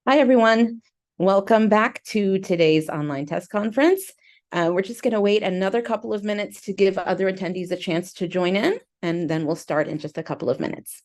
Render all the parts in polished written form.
Hi, everyone. Welcome back to today's online test conference. We're just going to wait another couple of minutes to give other attendees a chance to join in, and then we'll start in just a couple of minutes.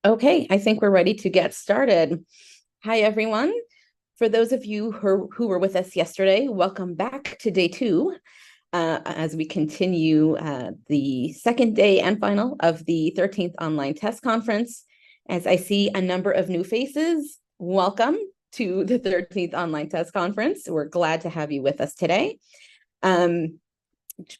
Okay, I think we're ready to get started. Hi, everyone. For those of you who were with us yesterday, welcome back to day two. as we continue the second day and final of the 13th Online Test Conference. As I see a number of new faces, welcome to the 13th Online Test Conference. We're glad to have you with us today.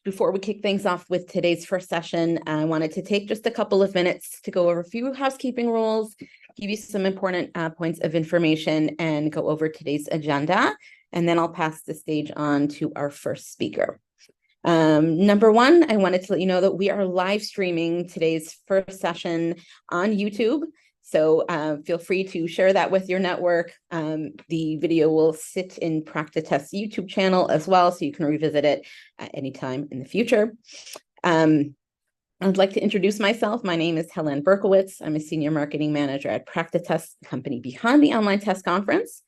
Before we kick things off with today's first session, I wanted to take just a couple of minutes to go over a few housekeeping rules, give you some important points of information, and go over today's agenda. And then I'll pass the stage on to our first speaker. Number one, I wanted to let you know that we are live streaming today's first session on YouTube. So feel free to share that with your network. The video will sit in PractiTest's YouTube channel as well, so you can revisit it at any time in the future. I'd like to introduce myself. My name is Helen Berkowitz. I'm a Senior Marketing Manager at PractiTest, the company behind the Online Test Conference.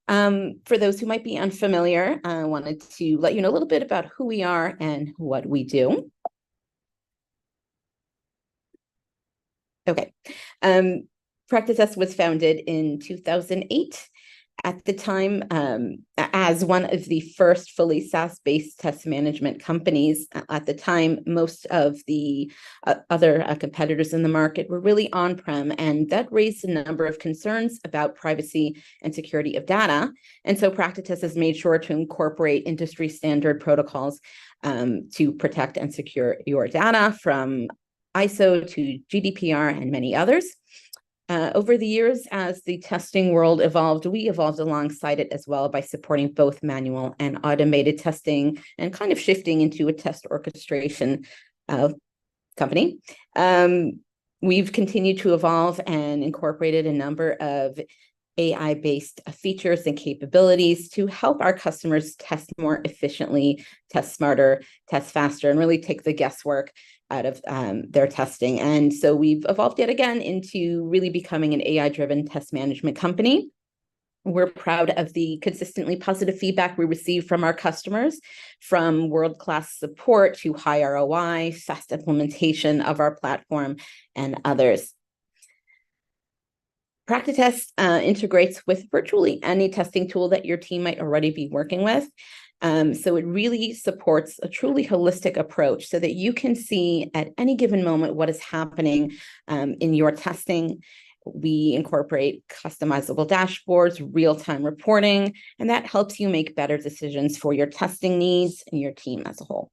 For those who might be unfamiliar, I wanted to let you know a little bit about who we are and what we do. Okay. PractiTest was founded in 2008. At the time, as one of the first fully SaaS-based test management companies. At the time, most of the other competitors in the market were really on-prem, and that raised a number of concerns about privacy and security of data. And so PractiTest has made sure to incorporate industry standard protocols to protect and secure your data, from ISO to GDPR and many others. Over the years, as the testing world evolved, we evolved alongside it as well by supporting both manual and automated testing and kind of shifting into a test orchestration company. We've continued to evolve and incorporated a number of AI-based features and capabilities to help our customers test more efficiently, test smarter, test faster, and really take the guesswork out of their testing. And so we've evolved yet again into really becoming an AI-driven test management company. We're proud of the consistently positive feedback we receive from our customers, from world-class support to high ROI, fast implementation of our platform, and others. PractiTest integrates with virtually any testing tool that your team might already be working with. So it really supports a truly holistic approach so that you can see at any given moment what is happening in your testing. We incorporate customizable dashboards, real-time reporting, and that helps you make better decisions for your testing needs and your team as a whole.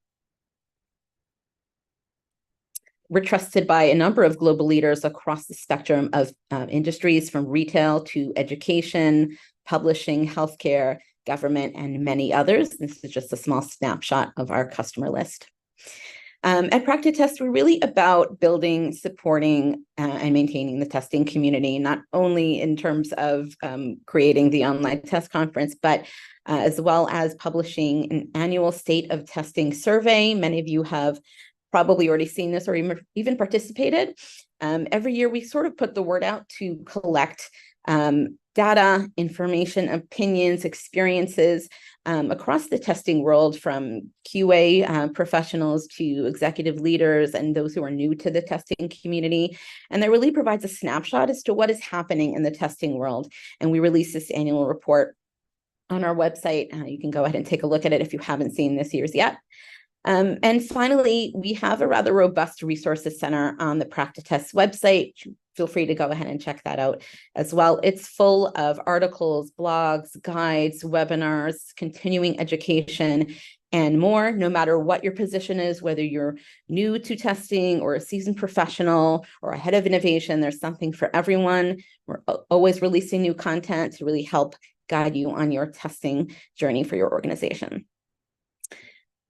We're trusted by a number of global leaders across the spectrum of industries, from retail to education, publishing, healthcare, government, and many others. This is just a small snapshot of our customer list. At PractiTest, we're really about building, supporting, and maintaining the testing community, not only in terms of creating the Online Test Conference, but as well as publishing an annual State of Testing survey. Many of you have probably already seen this or even participated. Every year, we sort of put the word out to collect data, information, opinions, experiences across the testing world, from QA professionals to executive leaders and those who are new to the testing community. And that really provides a snapshot as to what is happening in the testing world. And we release this annual report on our website. You can go ahead and take a look at it if you haven't seen this year's yet. And finally, we have a rather robust resources center on the PractiTest website. Feel free to go ahead and check that out as well. It's full of articles, blogs, guides, webinars, continuing education, and more. No matter what your position is, whether you're new to testing or a seasoned professional or a head of innovation, there's something for everyone. We're always releasing new content to really help guide you on your testing journey for your organization.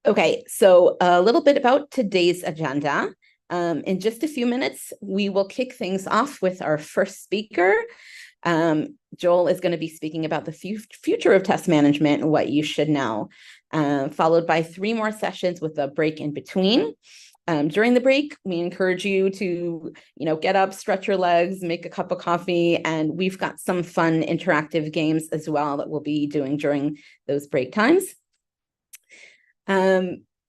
Okay, so a little bit about today's agenda. In just a few minutes, we will kick things off with our first speaker. Joel is going to be speaking about the future of test management and what you should know, followed by 3 more sessions with a break in between. During the break, we encourage you to, get up, stretch your legs, make a cup of coffee, and we've got some fun interactive games as well that we'll be doing during those break times.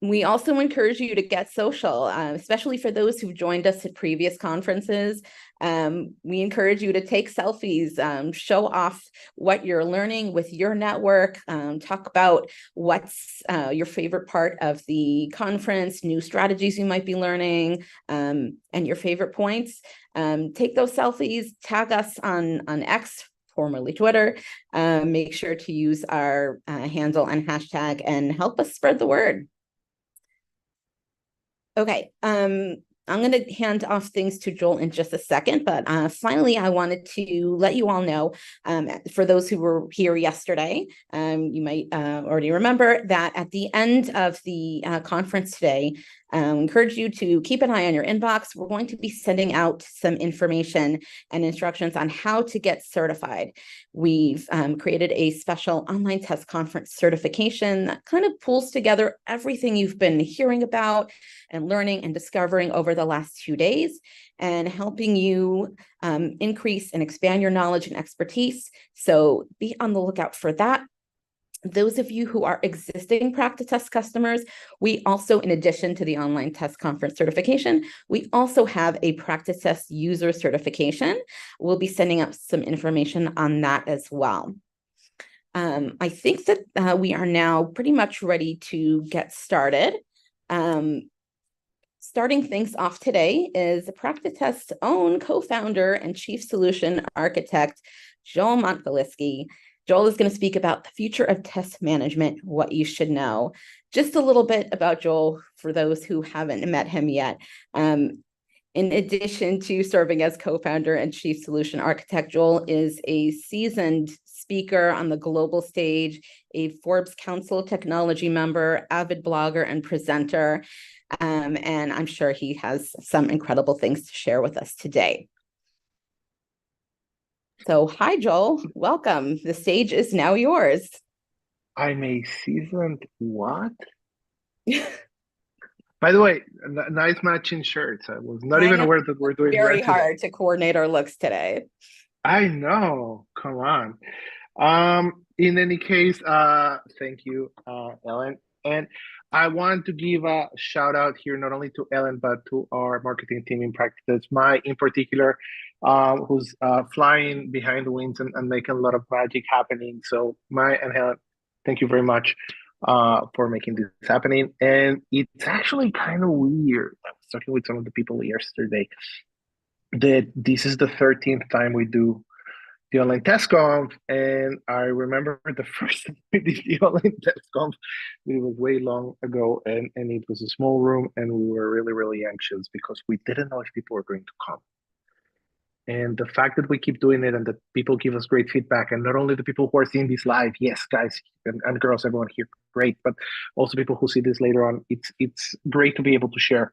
We also encourage you to get social, especially for those who've joined us at previous conferences. We encourage you to take selfies, show off what you're learning with your network, talk about what's your favorite part of the conference, new strategies you might be learning, and your favorite points. Take those selfies, tag us on X, formerly Twitter. Make sure to use our handle and hashtag and help us spread the word. Okay, I'm going to hand off things to Joel in just a second, but finally, I wanted to let you all know, for those who were here yesterday, you might already remember that at the end of the conference today, encourage you to keep an eye on your inbox. We're going to be sending out some information and instructions on how to get certified. We've created a special online test conference certification that kind of pulls together everything you've been hearing about and learning and discovering over the last 2 days, and helping you increase and expand your knowledge and expertise. So be on the lookout for that. Those of you who are existing practice test customers, we also, in addition to the online test conference certification, we also have a practice test user certification. We'll be sending out some information on that as well. I think that we are now pretty much ready to get started. Starting things off today is Practice Test's own co-founder and chief solution architect, Joel Montvelisky. Joel is going to speak about the future of test management, what you should know. Just a little bit about Joel for those who haven't met him yet. In addition to serving as co-founder and chief solution architect, Joel is a seasoned speaker on the global stage, a Forbes Council Technology member, avid blogger, and presenter. And I'm sure he has some incredible things to share with us today. So, hi, Joel. Welcome. The stage is now yours. I'm a seasoned what? By the way, nice matching shirts. I was not even aware that we're doing very red today. hard to coordinate our looks today. I know. Come on. In any case, thank you, Ellen. And I want to give a shout out here, not only to Ellen, but to our marketing team in practice, Mai in particular, who's flying behind the wings and making a lot of magic happening. So Mai and Helen, thank you very much for making this happening. And it's actually kind of weird. I was talking with some of the people yesterday that this is the 13th time we do the OnlineTestConf, and I remember the first time we did the OnlineTestConf, it was way long ago, and it was a small room, and we were really, really anxious because we didn't know if people were going to come. And the fact that we keep doing it and that people give us great feedback, and not only the people who are seeing this live, yes, guys and girls, everyone here, great, but also people who see this later on, it's great to be able to share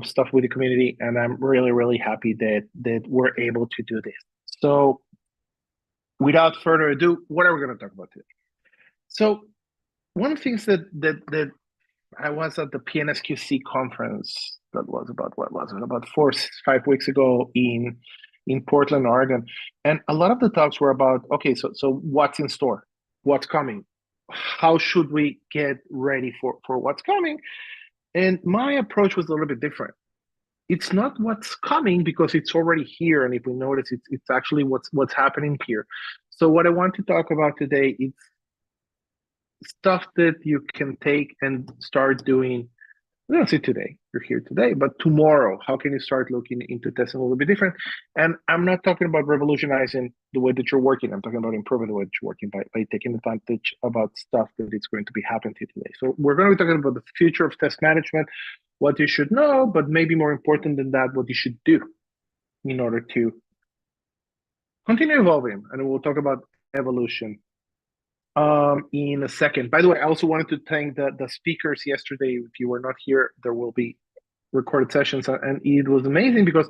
stuff with the community, and I'm really, really happy that we're able to do this. So without further ado, what are we going to talk about today? So one of the things that I was at the PNSQC conference that was about, what was it, about 4-5 weeks ago in Portland, Oregon. And a lot of the talks were about, okay, so what's in store? What's coming? How should we get ready for what's coming? And my approach was a little bit different. It's not what's coming because it's already here, and if we notice, it's actually what's happening here. So what I want to talk about today is stuff that you can take and start doing. We don't say today, you're here today, but tomorrow, how can you start looking into testing a little bit different? And I'm not talking about revolutionizing the way that you're working. I'm talking about improving the way that you're working by taking advantage about stuff that is going to be happening to you today. So we're going to be talking about the future of test management, what you should know, but maybe more important than that, what you should do in order to continue evolving. And we'll talk about evolution in a second. By the way, I also wanted to thank the speakers yesterday. If you were not here, there will be recorded sessions, and it was amazing because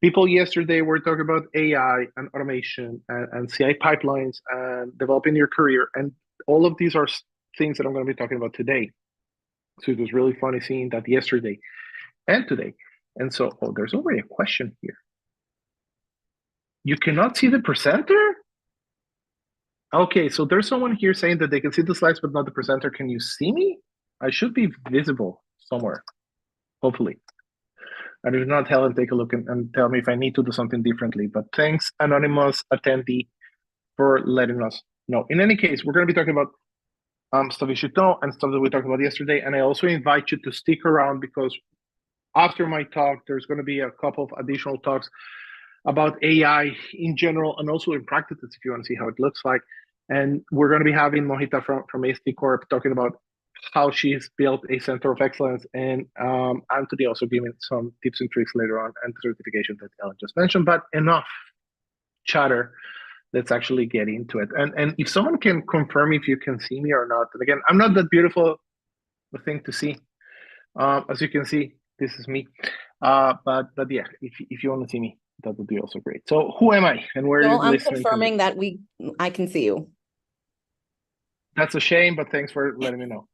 people yesterday were talking about AI and automation and CI pipelines and developing your career, and all of these are things that I'm going to be talking about today. So it was really funny seeing that yesterday and today. And so, oh, there's already a question here. You cannot see the presenter? Okay, so there's someone here saying that they can see the slides, but not the presenter. Can you see me? I should be visible somewhere, hopefully. And if not, Helen, take a look and tell me if I need to do something differently. But thanks, anonymous attendee, for letting us know. In any case, we're going to be talking about stuff you should know and stuff that we talked about yesterday. And I also invite you to stick around because after my talk, there's going to be a couple of additional talks about AI in general and also in practice if you want to see how it looks like. And we're going to be having Mohita from AST Corp talking about how she's built a center of excellence, and Anthony also giving some tips and tricks later on, and the certification that Ellen just mentioned. But enough chatter. Let's actually get into it. And if someone can confirm if you can see me or not. And again, I'm not that beautiful a thing to see. As you can see, this is me. But yeah, if you want to see me, that would be also great. So who am I and where are you I'm listening confirming that I can see you. That's a shame, but thanks for letting me know.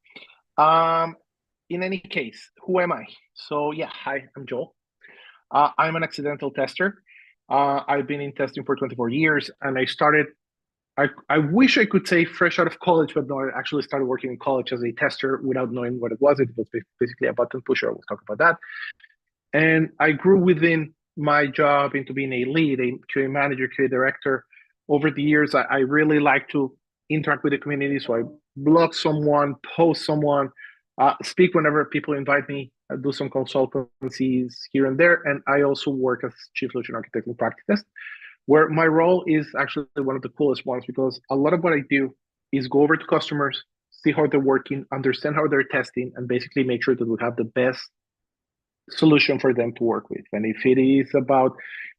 In any case, who am I? So yeah, hi, I'm Joel. I'm an accidental tester. I've been in testing for 24 years, and I wish I could say fresh out of college, but no, I actually started working in college as a tester without knowing what it was. It was basically a button pusher. We'll talk about that. And I grew within my job into being a lead, a QA manager, QA director. Over the years, I really like to interact with the community. So I blog someone, post someone, speak whenever people invite me, do some consultancies here and there. And I also work as chief solution architect in practice, where my role is actually one of the coolest ones because a lot of what I do is go over to customers, see how they're working, understand how they're testing, and basically make sure that we have the best solution for them to work with. And if it is about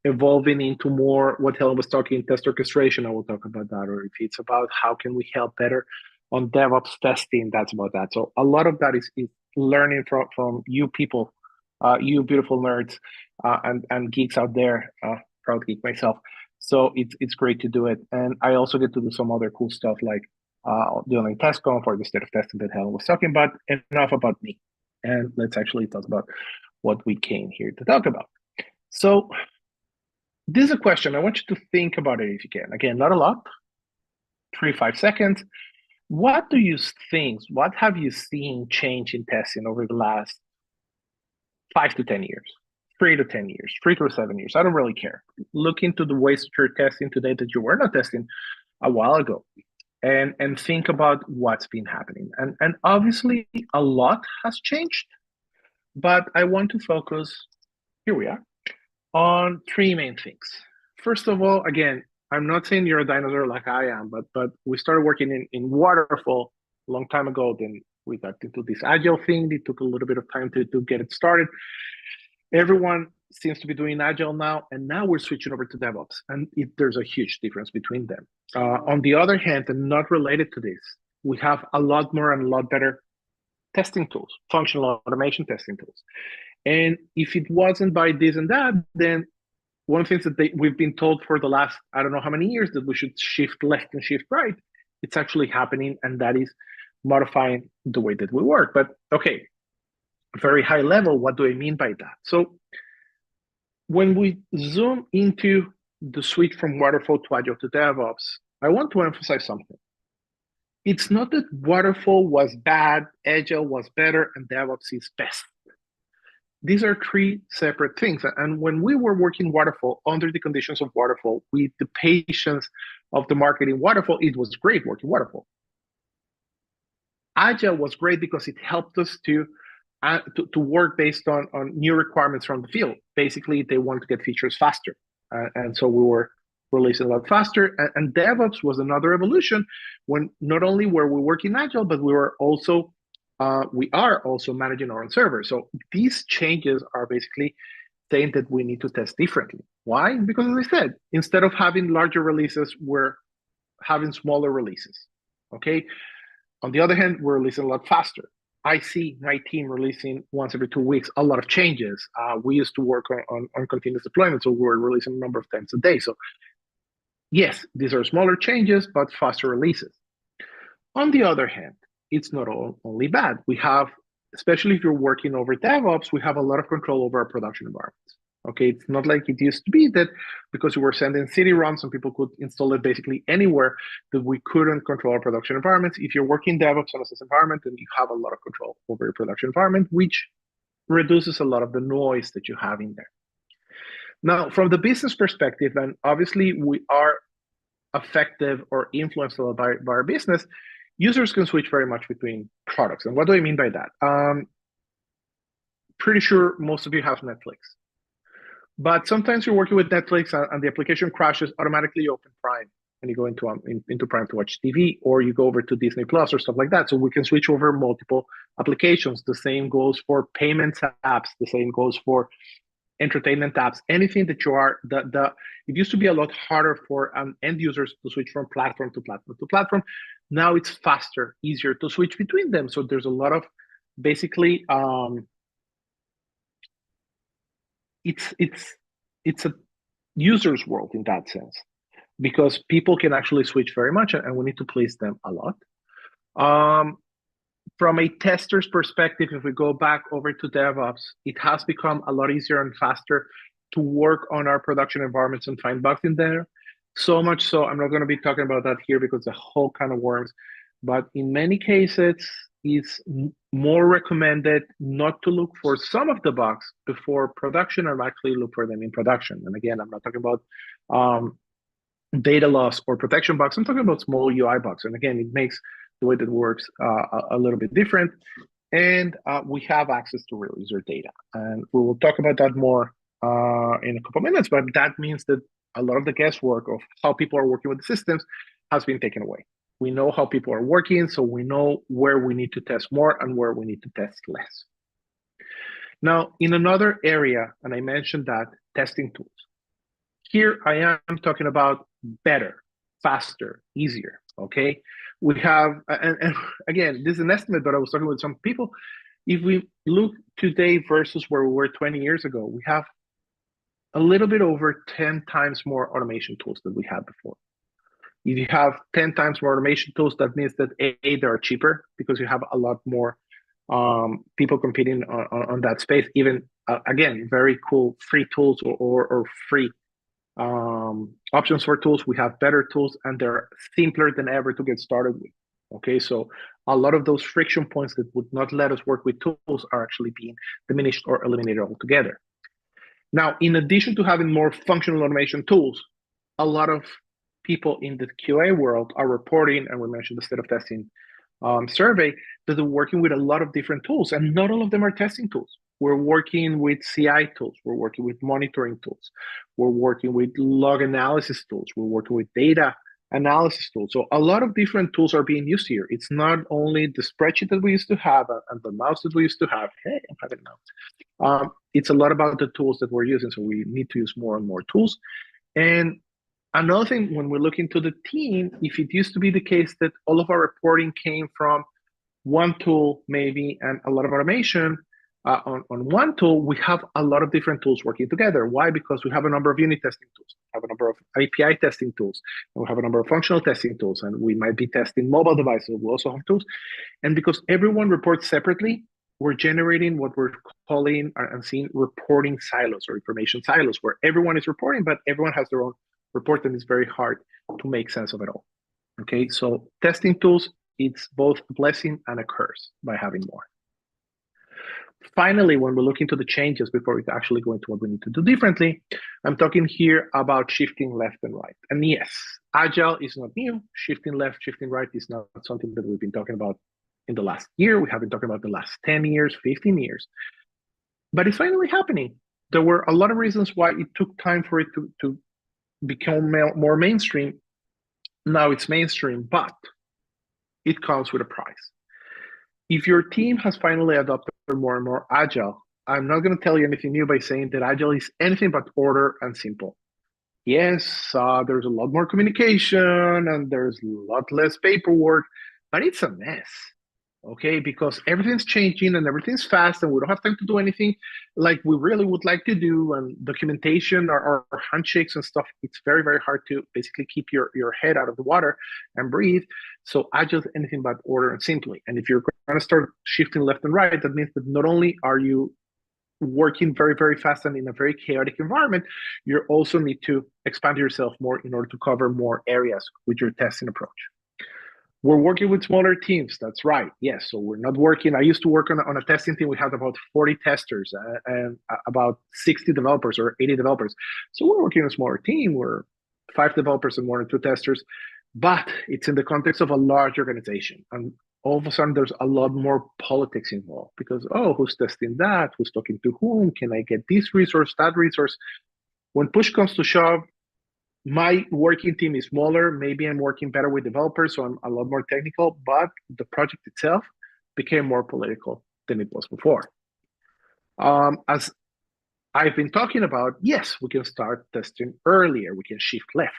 evolving into more what Helen was talking, test orchestration, I will talk about that. Or if it's about how can we help better on DevOps testing, that's about that. So a lot of that is learning from you people, you beautiful nerds and geeks out there, proud geek myself. So it's great to do it. And I also get to do some other cool stuff like the OnlineTestConf or the state of testing that Helen was talking about. Enough about me. And let's actually talk about what we came here to talk about. So this is a question. I want you to think about it if you can. Again, not a lot, 3-5 seconds. What do you think, what have you seen change in testing over the last 5 to 10 years, 3 to 10 years, 3 to 7 years? I don't really care. Look into the ways that you're testing today that you were not testing a while ago and think about what's been happening. And obviously a lot has changed. But I want to focus, here we are, on 3 main things. First of all, again, I'm not saying you're a dinosaur like I am, but we started working in waterfall a long time ago. Then we got into this agile thing. It took a little bit of time to get it started. Everyone seems to be doing agile now, and now we're switching over to DevOps, and there's a huge difference between them. On the other hand, and not related to this, we have a lot more and a lot better testing tools, functional automation testing tools. And if it wasn't by this and that, then one of the things that we've been told for the last, I don't know how many years, that we should shift left and shift right, it's actually happening, and that is modifying the way that we work. But okay, very high level, what do I mean by that? So when we zoom into the switch from waterfall to agile to DevOps, I want to emphasize something. It's not that waterfall was bad, agile was better, and DevOps is best. These are 3 separate things. And when we were working waterfall, under the conditions of waterfall, with the patience of the market in waterfall, it was great working waterfall. Agile was great because it helped us to work based on new requirements from the field. Basically, they want to get features faster. And so we were releasing a lot faster. And DevOps was another evolution when not only were we working agile, but we are also managing our own server. So these changes are basically saying that we need to test differently. Why? Because as I said, instead of having larger releases, we're having smaller releases. Okay. On the other hand, we're releasing a lot faster. I see my team releasing once every 2 weeks, a lot of changes. We used to work on continuous deployment, so we were releasing a number of times a day. So yes, these are smaller changes, but faster releases. On the other hand, it's not only bad. We have, especially if you're working over DevOps, we have a lot of control over our production environments. Okay, it's not like it used to be that because we were sending CD-ROMs and people could install it basically anywhere, that we couldn't control our production environments. If you're working DevOps on a SaaS environment, then you have a lot of control over your production environment, which reduces a lot of the noise that you have in there. Now, from the business perspective, and obviously we are affected or influenced by our business, users can switch very much between products. And what do I mean by that? Pretty sure most of you have Netflix. But sometimes you're working with Netflix and the application crashes, automatically you open Prime and you go into Prime to watch TV, or you go over to Disney Plus or stuff like that. So we can switch over multiple applications. The same goes for payments apps. The same goes for entertainment apps. Anything that you are, it used to be a lot harder for end users to switch from platform to platform to platform. Now it's faster, easier to switch between them. So there's a lot of basically, it's a user's world in that sense, because people can actually switch very much, and we need to please them a lot. From a tester's perspective, if we go back over to DevOps, it has become a lot easier and faster to work on our production environments and find bugs in there. So much so, I'm not going to be talking about that here because the whole kind of worms, but in many cases, it's more recommended not to look for some of the bugs before production and actually look for them in production. And again, I'm not talking about data loss or protection bugs. I'm talking about small UI bugs. And again, it makes the way that works a little bit different. And we have access to real user data. And we will talk about that more in a couple minutes, but that means that a lot of the guesswork of how people are working with the systems has been taken away. We know how people are working, so we know where we need to test more and where we need to test less. Now, in another area, and I mentioned that, testing tools. Here I am talking about better, faster, easier, okay? We have, and again, this is an estimate, but I was talking with some people. If we look today versus where we were 20 years ago, we have a little bit over 10 times more automation tools than we had before. If you have 10 times more automation tools, that means that A, they're cheaper because you have a lot more people competing on that space. Even, again, very cool free tools or free options for tools. We have better tools and they're simpler than ever to get started with. Okay, so a lot of those friction points that would not let us work with tools are actually being diminished or eliminated altogether. Now, in addition to having more functional automation tools, a lot of people in the QA world are reporting, and we mentioned the state of testing survey, that they're working with a lot of different tools, and not all of them are testing tools. We're working with CI tools, we're working with monitoring tools, we're working with log analysis tools, we're working with data analysis tools. So a lot of different tools are being used here. It's not only the spreadsheet that we used to have and the mouse that we used to have. Hey, I'm having a mouse. It's a lot about the tools that we're using, so we need to use more and more tools. And another thing, when we look into the team, if it used to be the case that all of our reporting came from one tool maybe and a lot of automation on one tool, we have a lot of different tools working together. Why? Because we have a number of unit testing tools, we have a number of API testing tools, and we have a number of functional testing tools, and we might be testing mobile devices. We also have tools. And because everyone reports separately, we're generating what we're calling and seeing reporting silos or information silos, where everyone is reporting, but everyone has their own report, and it's very hard to make sense of it all. Okay, so testing tools, it's both a blessing and a curse by having more. Finally, when we look into the changes before we actually go into what we need to do differently, I'm talking here about shifting left and right. And yes, Agile is not new. Shifting left, shifting right is not something that we've been talking about in the last year. We have been talking about the last 10 years, 15 years. But it's finally happening. There were a lot of reasons why it took time for it to become more mainstream. Now it's mainstream, but it comes with a price. If your team has finally adopted more and more Agile, I'm not going to tell you anything new by saying that Agile is anything but order and simple. Yes, there's a lot more communication and there's a lot less paperwork, but it's a mess. Okay, because everything's changing and everything's fast and we don't have time to do anything like we really would like to do, and documentation or handshakes and stuff, it's very, very hard to basically keep your head out of the water and breathe. So Agile is anything but order and simply. And if you're going to start shifting left and right, that means that not only are you working very, very fast and in a very chaotic environment, you also need to expand yourself more in order to cover more areas with your testing approach. We're working with smaller teams. That's right. Yes. So we're not working. I used to work on a testing team. We had about 40 testers and about 60 developers or 80 developers. So we're working on a smaller team. We're 5 developers and 1 or 2 testers, but it's in the context of a large organization. And all of a sudden, there's a lot more politics involved because, oh, who's testing that? Who's talking to whom? Can I get this resource, that resource? When push comes to shove, my working team is smaller. Maybe I'm working better with developers, so I'm a lot more technical, but the project itself became more political than it was before. As I've been talking about, yes, we can start testing earlier. We can shift left.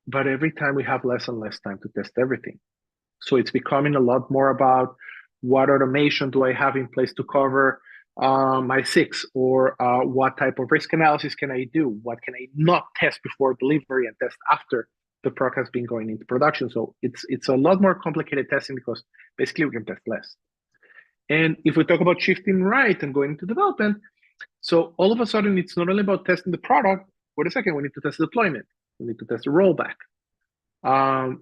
But every time we have less and less time to test everything. So it's becoming a lot more about what automation do I have in place to cover my SIX, or what type of risk analysis can I do? What can I not test before delivery and test after the product has been going into production? So it's a lot more complicated testing because basically we can test less. And if we talk about shifting right and going into development, so all of a sudden it's not only about testing the product. Wait a second, we need to test the deployment. We need to test the rollback.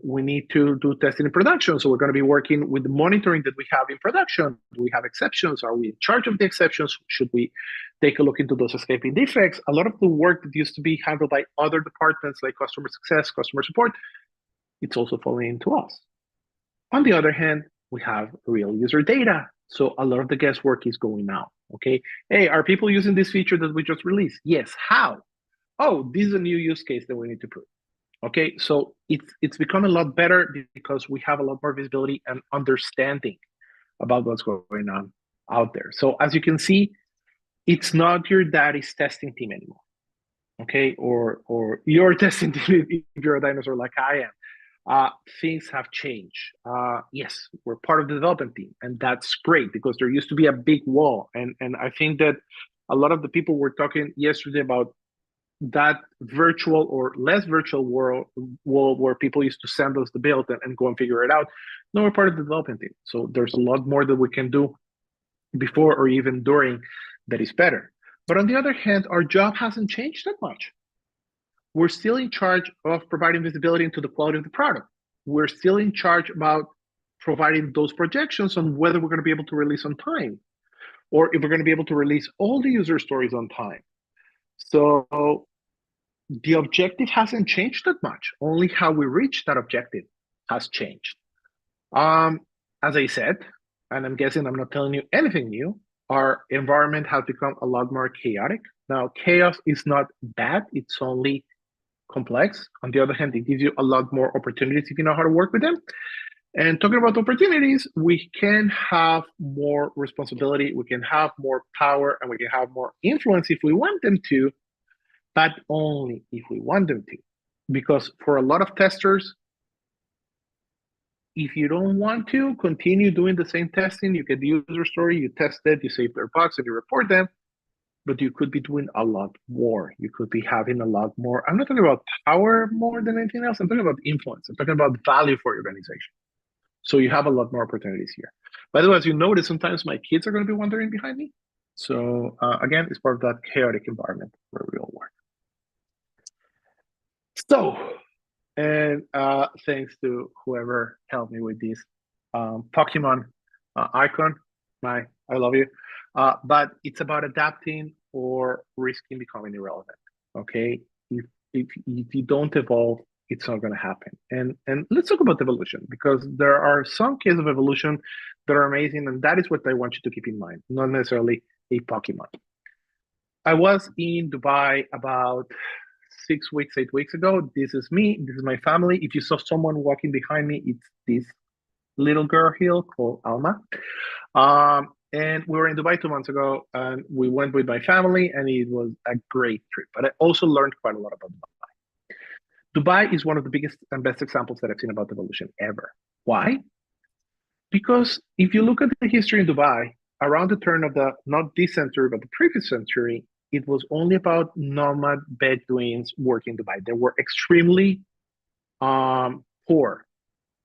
We need to do testing in production. So we're going to be working with the monitoring that we have in production. Do we have exceptions? Are we in charge of the exceptions? Should we take a look into those escaping defects? A lot of the work that used to be handled by other departments like customer success, customer support, it's also falling into us. On the other hand, we have real user data. So a lot of the guesswork is going now. Okay. Hey, are people using this feature that we just released? Yes. How? Oh, this is a new use case that we need to prove. Okay, so it's become a lot better because we have a lot more visibility and understanding about what's going on out there. So as you can see, it's not your daddy's testing team anymore. Okay, or your testing team if you're a dinosaur like I am. Things have changed. Yes, we're part of the development team, and that's great because there used to be a big wall, and I think that a lot of the people were talking yesterday about that virtual or less virtual world where people used to send us the build and go and figure it out. No, we're part of the development team. So there's a lot more that we can do before or even during that is better. But on the other hand, our job hasn't changed that much. We're still in charge of providing visibility into the quality of the product. We're still in charge about providing those projections on whether we're going to be able to release on time, or if we're going to be able to release all the user stories on time. So the objective hasn't changed that much. Only how we reach that objective has changed. As I said, and I'm guessing I'm not telling you anything new, our environment has become a lot more chaotic. Now, chaos is not bad. It's only complex. On the other hand, it gives you a lot more opportunities if you know how to work with them. And talking about opportunities, we can have more responsibility, we can have more power, and we can have more influence if we want them to, but only if we want them to. Because for a lot of testers, if you don't want to continue doing the same testing, you get the user story, you test it, you save their bugs, and you report them, but you could be doing a lot more. You could be having a lot more. I'm not talking about power more than anything else. I'm talking about influence. I'm talking about value for your organization. So you have a lot more opportunities here. By the way, as you notice, sometimes my kids are going to be wandering behind me. So again, it's part of that chaotic environment where we all work. So, and thanks to whoever helped me with this Pokemon icon, I love you. But it's about adapting or risking becoming irrelevant. Okay, if you don't evolve, it's not going to happen. And let's talk about evolution, because there are some cases of evolution that are amazing, and that is what I want you to keep in mind, not necessarily a Pokemon. I was in Dubai about 6 weeks, 8 weeks ago. This is me. This is my family. If you saw someone walking behind me, it's this little girl here called Alma. And we were in Dubai 2 months ago, and we went with my family, and it was a great trip. But I also learned quite a lot about Dubai. Dubai is one of the biggest and best examples that I've seen about evolution ever. Why? Because if you look at the history in Dubai, around the turn of the, not this century, but the previous century, it was only about nomad Bedouins working in Dubai. They were extremely poor.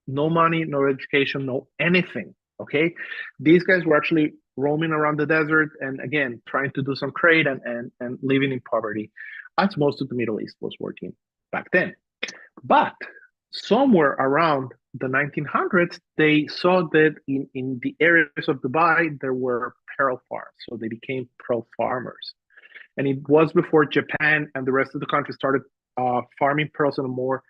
No money, no education, no anything, okay? These guys were actually roaming around the desert and again trying to do some trade and living in poverty, as most of the Middle East was working back then. But somewhere around the 1900s, they saw that in the areas of Dubai, there were pearl farms. So they became pearl farmers. And it was before Japan and the rest of the country started farming pearls in a more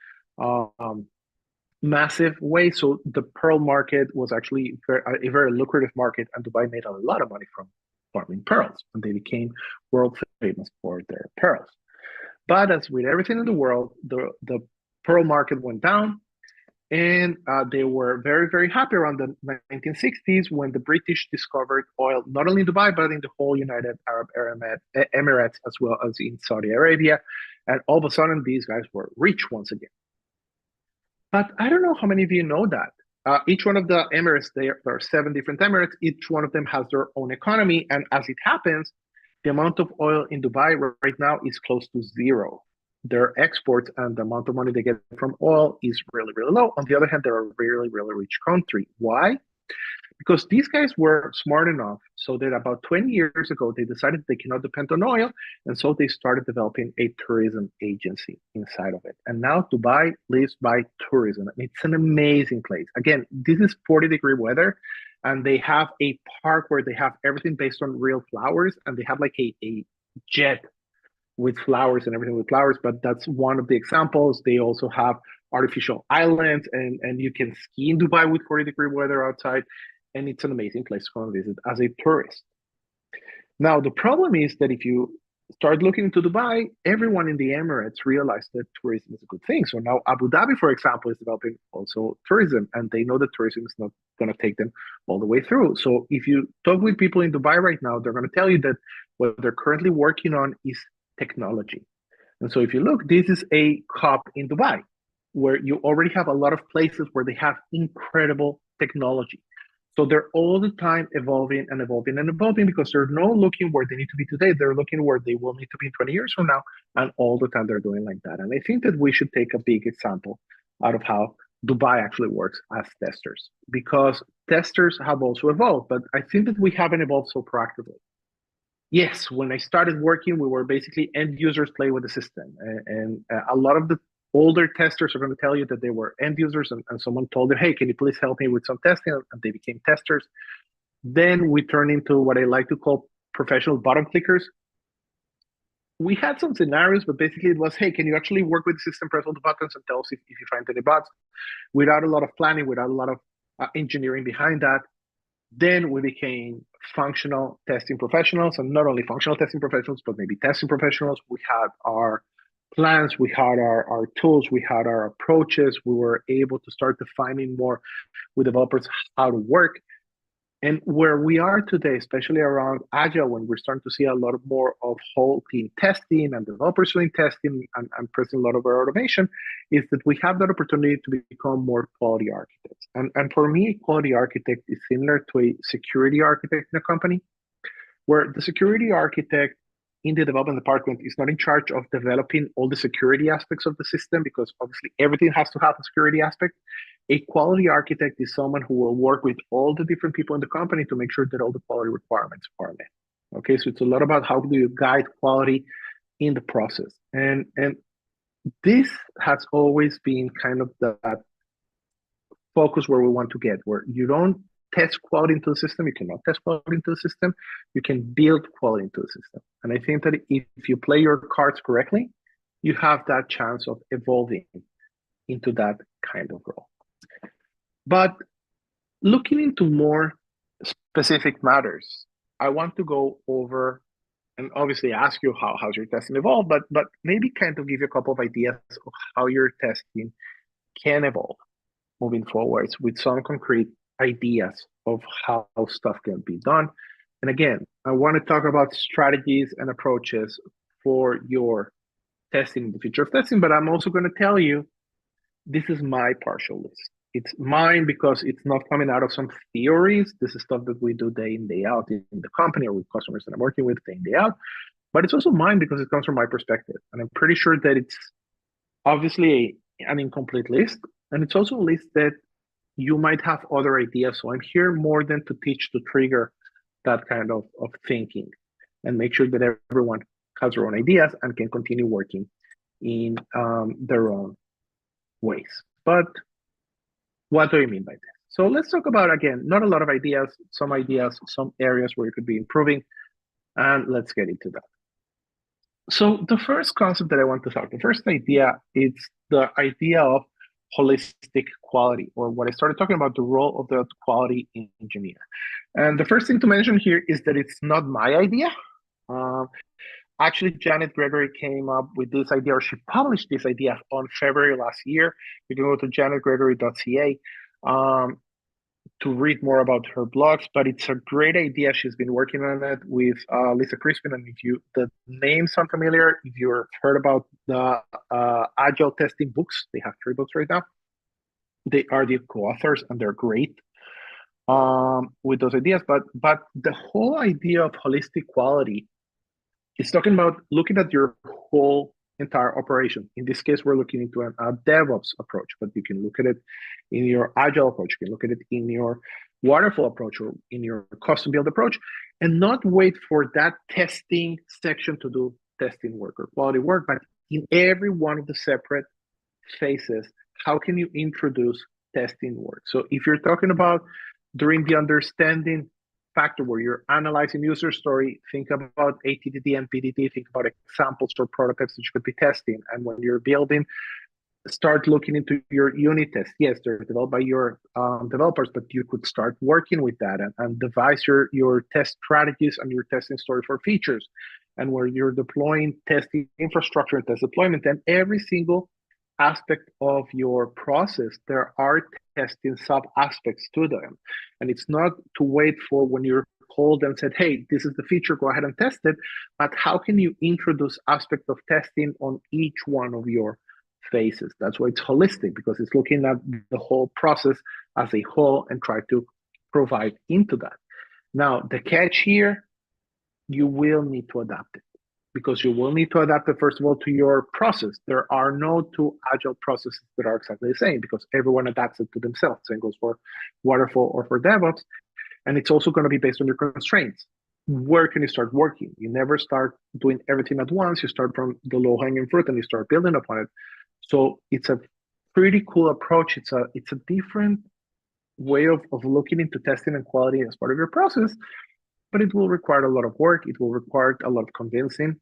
massive way. So the pearl market was actually a very lucrative market, and Dubai made a lot of money from farming pearls, and they became world famous for their pearls. But as with everything in the world, the pearl market went down, and they were very, very happy around the 1960s when the British discovered oil, not only in Dubai, but in the whole United Arab Emirates, as well as in Saudi Arabia. And all of a sudden, these guys were rich once again. But I don't know how many of you know that. Each one of the Emirates, there are 7 different Emirates. Each one of them has their own economy. And as it happens, the amount of oil in Dubai right now is close to zero. Their exports and the amount of money they get from oil is really, really low. On the other hand, they're a really, really rich country. Why? Because these guys were smart enough so that about 20 years ago, they decided they cannot depend on oil. And so they started developing a tourism agency inside of it. And now Dubai lives by tourism. It's an amazing place. Again, this is 40-degree weather. And they have a park where they have everything based on real flowers. And they have like a jet with flowers and everything with flowers. But that's one of the examples. They also have artificial islands, and you can ski in Dubai with 40-degree weather outside. And it's an amazing place to come and visit as a tourist. Now, the problem is that if you start looking into Dubai, everyone in the Emirates realized that tourism is a good thing. So now Abu Dhabi, for example, is developing also tourism, and they know that tourism is not going to take them all the way through. So if you talk with people in Dubai right now, they're going to tell you that what they're currently working on is technology. And so if you look, this is a COP in Dubai, where you already have a lot of places where they have incredible technology. So they're all the time evolving and evolving and evolving because they're not looking where they need to be today. They're looking where they will need to be 20 years from now. And all the time they're doing like that. And I think that we should take a big example out of how Dubai actually works as testers, because testers have also evolved, but I think that we haven't evolved so proactively. Yes, when I started working, we were basically end users play with the system. And a lot of the older testers are going to tell you that they were end users, and someone told them, hey, can you please help me with some testing? And they became testers. Then we turned into what I like to call professional bottom clickers. We had some scenarios, but basically it was, hey, can you actually work with the system, press all the buttons and tell us if you find any bugs, without a lot of planning, without a lot of engineering behind that. Then we became functional testing professionals, and not only functional testing professionals, but maybe testing professionals. We had our plans, we had our tools, we had our approaches. We were able to start defining more with developers how to work. And where we are today, especially around Agile, when we're starting to see a lot more of whole team testing and developers doing testing and pressing a lot of our automation, is that we have that opportunity to become more quality architects. And for me, a quality architect is similar to a security architect in a company, where the security architect in the development department is not in charge of developing all the security aspects of the system, because obviously everything has to have a security aspect. A quality architect is someone who will work with all the different people in the company to make sure that all the quality requirements are met. Okay, so it's a lot about how do you guide quality in the process. And this has always been kind of that focus where we want to get, where you don't test quality into the system, you cannot test quality into the system, you can build quality into the system. And I think that if you play your cards correctly, you have that chance of evolving into that kind of role. But looking into more specific matters, I want to go over and obviously ask you how's your testing evolved, but maybe kind of give you a couple of ideas of how your testing can evolve moving forwards with some concrete ideas of how stuff can be done. And again, I want to talk about strategies and approaches for your testing, the future of testing, but I'm also going to tell you, this is my partial list. It's mine because it's not coming out of some theories. This is stuff that we do day in, day out in the company or with customers that I'm working with day in, day out. But it's also mine because it comes from my perspective. And I'm pretty sure that it's obviously an incomplete list. And it's also a list that you might have other ideas. So I'm here more than to teach, to trigger that kind of thinking and make sure that everyone has their own ideas and can continue working in their own ways. But what do I mean by this? So let's talk about, again, not a lot of ideas, some areas where you could be improving, and let's get into that. So the first concept that I want to talk, the first idea, it's the idea of holistic quality, or what I started talking about, the role of the quality engineer. And the first thing to mention here is that it's not my idea. Actually, Janet Gregory came up with this idea, or she published this idea on February last year. You can go to janetgregory.ca to read more about her blogs, but it's a great idea. She's been working on it with Lisa Crispin, and the names sound familiar, if you've heard about the Agile testing books, they have 3 books right now. They are the co-authors, and they're great with those ideas. But the whole idea of holistic quality is talking about looking at your whole entire operation. In this case, we're looking into a DevOps approach, but you can look at it in your Agile approach. You can look at it in your waterfall approach or in your custom build approach, and not wait for that testing section to do testing work or quality work, but in every one of the separate phases, how can you introduce testing work? So if you're talking about during the understanding factor where you're analyzing user story, think about ATTD and PDD, think about examples or prototypes that you could be testing. And when you're building, start looking into your unit tests. Yes, they're developed by your developers, but you could start working with that and devise your test strategies and your testing story for features. And where you're deploying testing infrastructure and test deployment, and every single aspect of your process, there are testing sub aspects to them. And it's not to wait for when you're called and said, hey, this is the feature, go ahead and test it. But how can you introduce aspects of testing on each one of your phases? That's why it's holistic, because it's looking at the whole process as a whole and try to provide into that. Now, the catch here, you will need to adapt it, because you will need to adapt it, first of all, to your process. There are no 2 agile processes that are exactly the same, because everyone adapts it to themselves. Same goes for waterfall or for DevOps. And it's also going to be based on your constraints. Where can you start working? You never start doing everything at once. You start from the low-hanging fruit and you start building upon it. So it's a pretty cool approach. It's a different way of looking into testing and quality as part of your process, but it will require a lot of work. It will require a lot of convincing.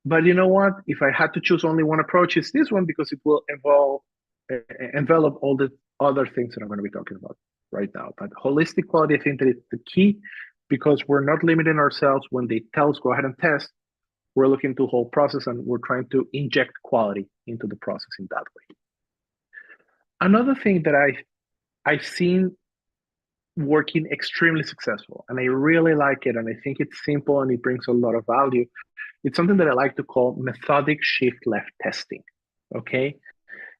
But you know what? If I had to choose only one approach, it's this one, because it will envelop all the other things that I'm going to be talking about right now. But holistic quality, I think that it's the key, because we're not limiting ourselves when they tell us go ahead and test. We're looking at the whole process, and we're trying to inject quality into the process in that way. Another thing that I've seen working extremely successful, and I really like it, and I think it's simple and it brings a lot of value. It's something that I like to call methodic shift left testing. Okay.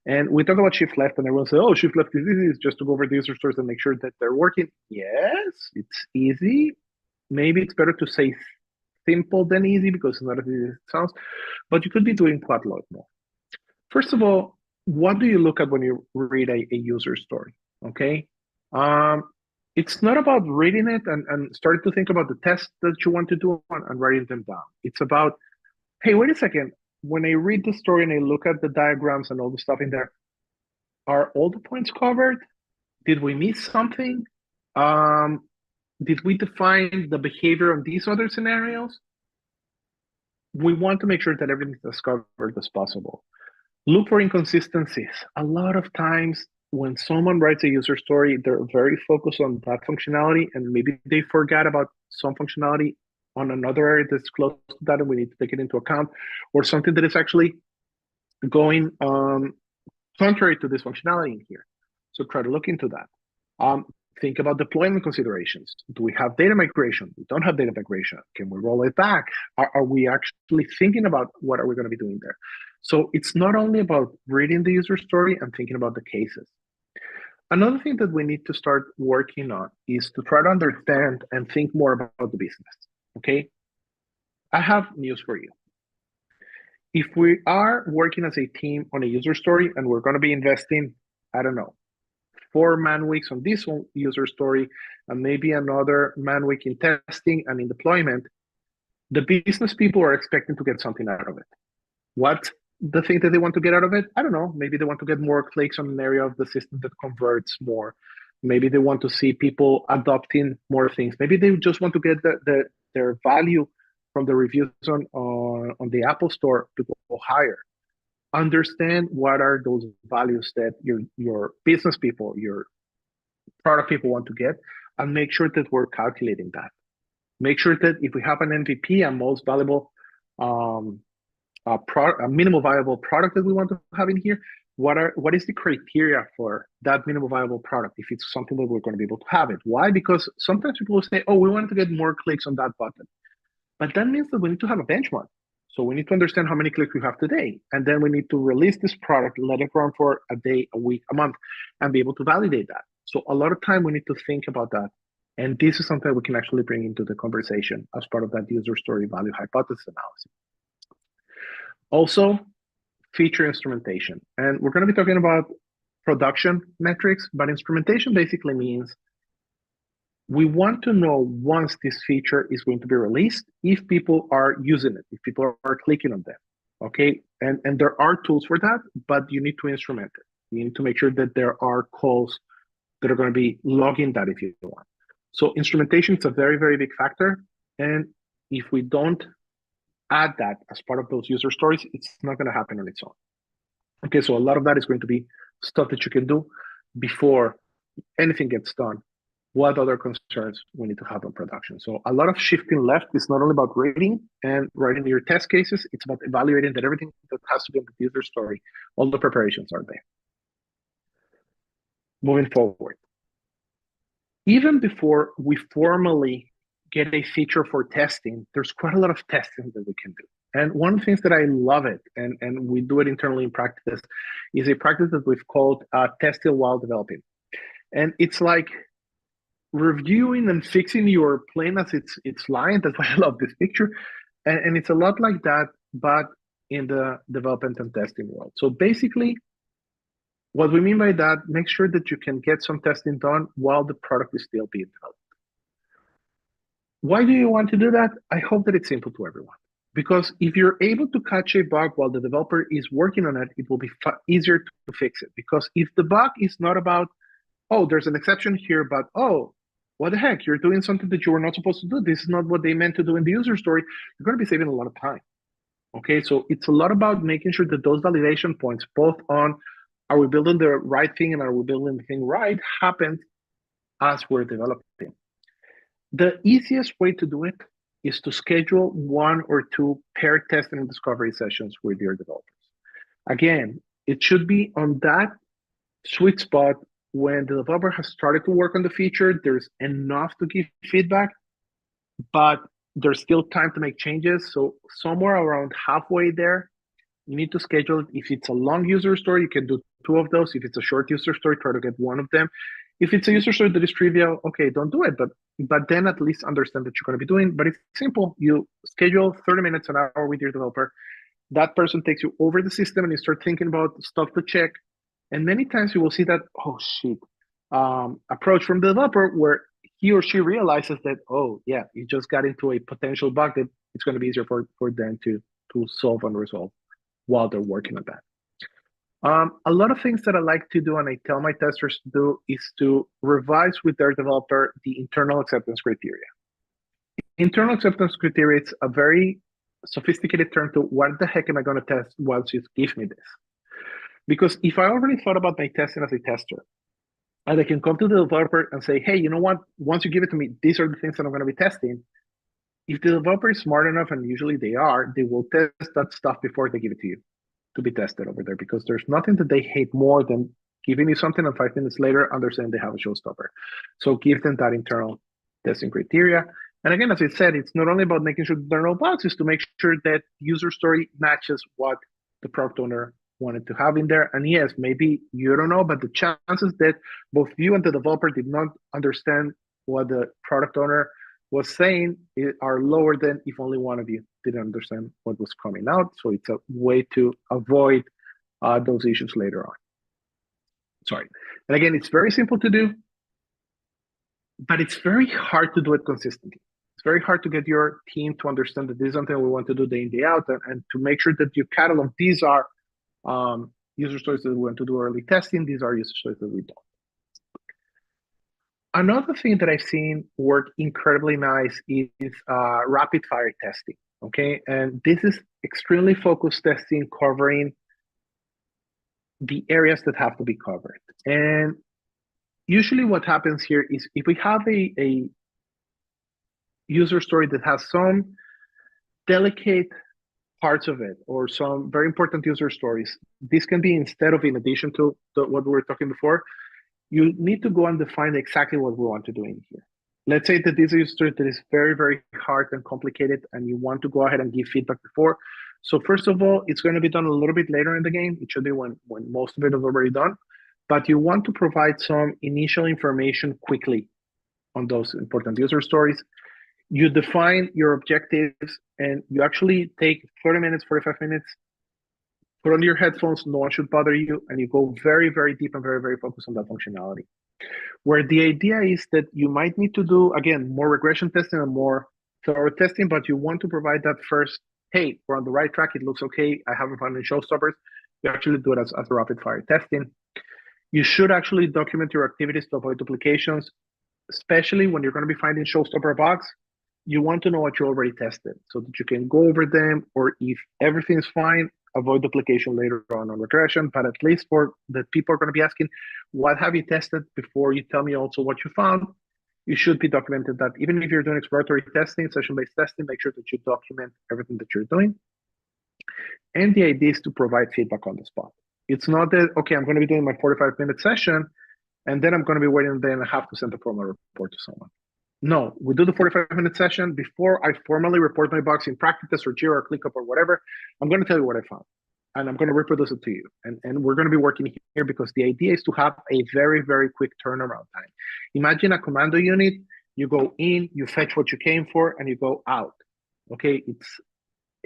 And we talk about shift left, and everyone says, oh, shift left is easy. It's just to go over the user stories and make sure that they're working. Yes, it's easy. Maybe it's better to say simple than easy, because it's not as easy as it sounds, but you could be doing quite a lot more. First of all, what do you look at when you read a user story? Okay. It's not about reading it and starting to think about the tests that you want to do and writing them down. It's about, hey, wait a second. When I read the story and I look at the diagrams and all the stuff in there, are all the points covered? Did we miss something? Did we define the behavior on these other scenarios? We want to make sure that everything is as covered as possible. Look for inconsistencies. A lot of times when someone writes a user story, they're very focused on that functionality, and maybe they forgot about some functionality on another area that's close to that, and we need to take it into account, or something that is actually going contrary to this functionality in here. So try to look into that. Think about deployment considerations. Do we have data migration? We don't have data migration. Can we roll it back? Are we actually thinking about what are we going to be doing there? So it's not only about reading the user story and thinking about the cases. Another thing that we need to start working on is to try to understand and think more about the business. Okay, I have news for you. If we are working as a team on a user story and we're going to be investing, I don't know, 4 man weeks on this user story, and maybe another man week in testing and in deployment, the business people are expecting to get something out of it. What the thing that they want to get out of it? I don't know. Maybe they want to get more clicks on an area of the system that converts more. Maybe they want to see people adopting more things. Maybe they just want to get their value from the reviews on the Apple Store to go higher. Understand what are those values that your business people, your product people want to get, and make sure that we're calculating that. Make sure that if we have an MVP, a most valuable a minimal viable product that we want to have in here, what is the criteria for that minimal viable product if it's something that we're going to be able to have it? Why? Because sometimes people will say, oh, we want to get more clicks on that button. But that means that we need to have a benchmark. So we need to understand how many clicks we have today. And then we need to release this product, let it run for a day, a week, a month, and be able to validate that. So a lot of time we need to think about that. And this is something we can actually bring into the conversation as part of that user story value hypothesis analysis. Also, feature instrumentation. And we're going to be talking about production metrics, but instrumentation basically means we want to know once this feature is going to be released, if people are using it, if people are clicking on them, okay? And there are tools for that, but you need to instrument it. You need to make sure that there are calls that are going to be logging that if you want. So instrumentation is a very, very big factor. And if we don't add that as part of those user stories, it's not going to happen on its own. Okay, so a lot of that is going to be stuff that you can do before anything gets done. What other concerns we need to have on production? So a lot of shifting left is not only about rating and writing your test cases, it's about evaluating that everything that has to be in the user story, all the preparations are there. Moving forward. Even before we formally get a feature for testing, there's quite a lot of testing that we can do. And one of the things that I love it, and we do it internally in practice, is a practice that we've called testing while developing. And it's like reviewing and fixing your plane as it's flying. That's why I love this picture. And it's a lot like that, but in the development and testing world. So basically, what we mean by that, make sure that you can get some testing done while the product is still being developed. Why do you want to do that? I hope that it's simple to everyone. Because if you're able to catch a bug while the developer is working on it, it will be easier to fix it. Because if the bug is not about, oh, there's an exception here, but oh, what the heck, you're doing something that you were not supposed to do. This is not what they meant to do in the user story. You're going to be saving a lot of time. Okay, so it's a lot about making sure that those validation points, both on are we building the right thing and are we building the thing right, happen as we're developing. The easiest way to do it is to schedule 1 or 2 paired testing and discovery sessions with your developers. Again, it should be on that sweet spot when the developer has started to work on the feature, there's enough to give feedback, but there's still time to make changes. So somewhere around halfway there, you need to schedule it. If it's a long user story, you can do 2 of those. If it's a short user story, try to get 1 of them. If it's a user story that is trivial, okay, don't do it. But then at least understand that you're going to be doing. But it's simple. You schedule 30 minutes, an hour with your developer. That person takes you over the system and you start thinking about stuff to check. And many times you will see that, oh shit, approach from the developer where he or she realizes that, oh yeah, you just got into a potential bug that it's going to be easier for them to solve and resolve while they're working on that. A lot of things that I like to do and I tell my testers to do is to revise with their developer the internal acceptance criteria. Internal acceptance criteria, it's a very sophisticated term to what the heck am I going to test once you give me this? Because if I already thought about my testing as a tester, and I can come to the developer and say, hey, you know what? Once you give it to me, these are the things that I'm going to be testing. If the developer is smart enough, and usually they are, they will test that stuff before they give it to you to be tested over there, because there's nothing that they hate more than giving you something and 5 minutes later understand they have a showstopper. So give them that internal testing criteria. And again, as I said, it's not only about making sure there are no bugs, it's to make sure that user story matches what the product owner wanted to have in there. And yes, maybe you don't know, but the chances that both you and the developer did not understand what the product owner was saying are lower than if only one of you didn't understand what was coming out. So it's a way to avoid those issues later on. Sorry. And again, it's very simple to do, but it's very hard to do it consistently. It's very hard to get your team to understand that this is something we want to do day in, day out, and to make sure that you catalog, these are user stories that we want to do early testing, these are user stories that we don't. Another thing that I've seen work incredibly nice is rapid fire testing, okay? And this is extremely focused testing covering the areas that have to be covered. And usually what happens here is if we have a user story that has some delicate parts of it or some very important user stories, this can be instead of in addition to what we were talking before, you need to go and define exactly what we want to do in here. Let's say that this is a user story that is very, very hard and complicated and you want to go ahead and give feedback before. So first of all, it's going to be done a little bit later in the game. It should be when most of it is already done. But you want to provide some initial information quickly on those important user stories. You define your objectives and you actually take 30 minutes, 45 minutes, put on your headphones, no one should bother you, and you go very, very deep and very, very focused on that functionality. Where the idea is that you might need to do, again, more regression testing and more thorough testing, but you want to provide that first, hey, we're on the right track, it looks okay, I haven't found any showstoppers. You actually do it as a rapid fire testing. You should actually document your activities to avoid duplications, especially when you're going to be finding showstopper bugs. You want to know what you already tested so that you can go over them, or if everything's fine, avoid duplication later on regression. But at least for the people are going to be asking, what have you tested before you tell me also what you found? You should be documented that even if you're doing exploratory testing, session-based testing, make sure that you document everything that you're doing. And the idea is to provide feedback on the spot. It's not that, okay, I'm going to be doing my 45-minute session, and then I'm going to be waiting, and then I have to send a formal report to someone. No, we do the 45-minute session. Before I formally report my bugs in Practice or Jira or ClickUp or whatever, I'm going to tell you what I found. And I'm going to reproduce it to you. And we're going to be working here because the idea is to have a very, very quick turnaround time. Imagine a commando unit. You go in, you fetch what you came for, and you go out. Okay, it's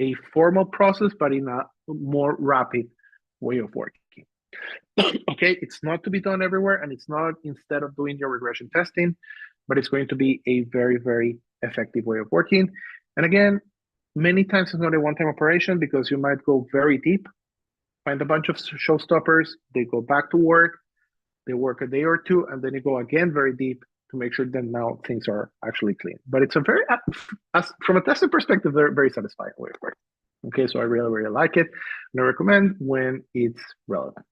a formal process, but in a more rapid way of working. Okay, it's not to be done everywhere, and it's not instead of doing your regression testing, but it's going to be a very, very effective way of working. And again, many times it's not a one-time operation because you might go very deep, find a bunch of showstoppers, they go back to work, they work a day or two, and then you go again very deep to make sure that now things are actually clean. But it's a very, from a testing perspective, very, very satisfying way of working. Okay, so I really, really like it, and I recommend when it's relevant.